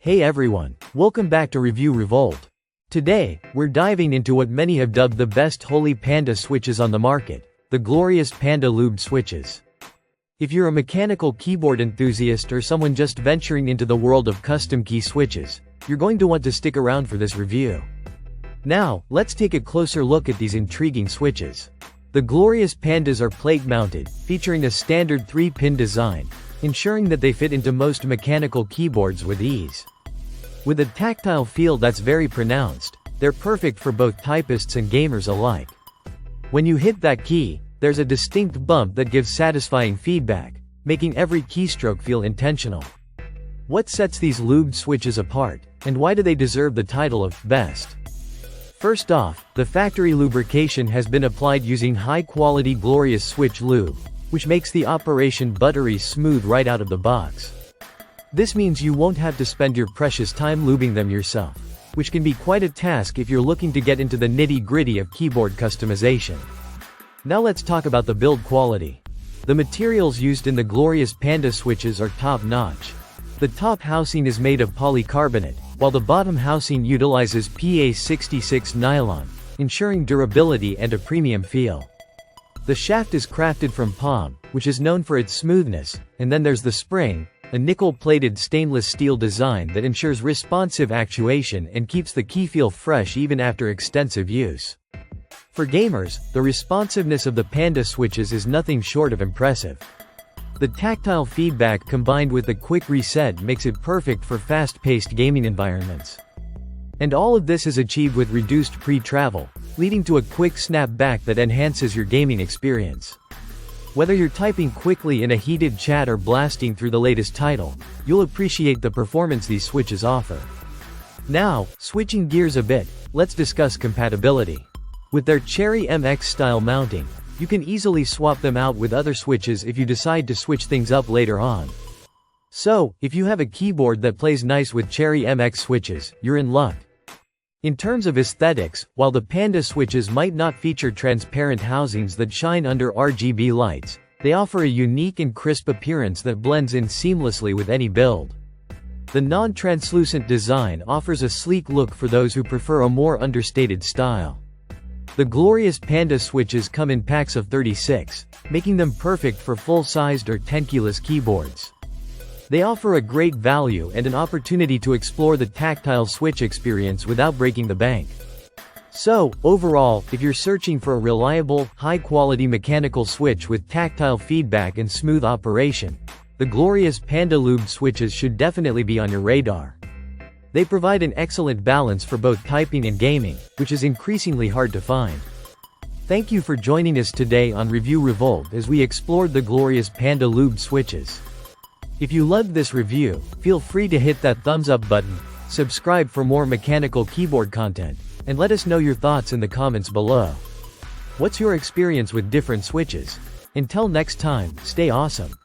Hey everyone, welcome back to Review Revolt. Today, we're diving into what many have dubbed the best Holy Panda switches on the market, the glorious Panda Lubed switches. If you're a mechanical keyboard enthusiast or someone just venturing into the world of custom key switches, you're going to want to stick around for this review. Now, let's take a closer look at these intriguing switches. The glorious Pandas are plate-mounted, featuring a standard 3-pin design, ensuring that they fit into most mechanical keyboards with ease. With a tactile feel that's very pronounced, they're perfect for both typists and gamers alike. When you hit that key, there's a distinct bump that gives satisfying feedback, making every keystroke feel intentional. What sets these lubed switches apart, and why do they deserve the title of best? First off, the factory lubrication has been applied using high-quality glorious switch lube, which makes the operation buttery smooth right out of the box. This means you won't have to spend your precious time lubing them yourself, which can be quite a task if you're looking to get into the nitty-gritty of keyboard customization. Now let's talk about the build quality. The materials used in the glorious Panda switches are top-notch. The top housing is made of polycarbonate, while the bottom housing utilizes PA66 nylon, ensuring durability and a premium feel. The shaft is crafted from palm, which is known for its smoothness, and then there's the spring, a nickel-plated stainless steel design that ensures responsive actuation and keeps the key feel fresh even after extensive use. For gamers, the responsiveness of the Panda switches is nothing short of impressive. The tactile feedback combined with the quick reset makes it perfect for fast-paced gaming environments. And all of this is achieved with reduced pre-travel, leading to a quick snap-back that enhances your gaming experience. Whether you're typing quickly in a heated chat or blasting through the latest title, you'll appreciate the performance these switches offer. Now, switching gears a bit, let's discuss compatibility. With their Cherry MX style mounting, you can easily swap them out with other switches if you decide to switch things up later on. So, if you have a keyboard that plays nice with Cherry MX switches, you're in luck. In terms of aesthetics, while the Panda switches might not feature transparent housings that shine under RGB lights, they offer a unique and crisp appearance that blends in seamlessly with any build. The non-translucent design offers a sleek look for those who prefer a more understated style. The glorious Panda switches come in packs of 36, making them perfect for full-sized or tenkeyless keyboards. They offer a great value and an opportunity to explore the tactile switch experience without breaking the bank. So, overall, if you're searching for a reliable, high-quality mechanical switch with tactile feedback and smooth operation, the glorious Panda Lubed switches should definitely be on your radar. They provide an excellent balance for both typing and gaming, which is increasingly hard to find. Thank you for joining us today on Review Revolt as we explored the glorious Panda Lubed switches. If you loved this review, feel free to hit that thumbs up button, subscribe for more mechanical keyboard content, and let us know your thoughts in the comments below. What's your experience with different switches? Until next time, stay awesome.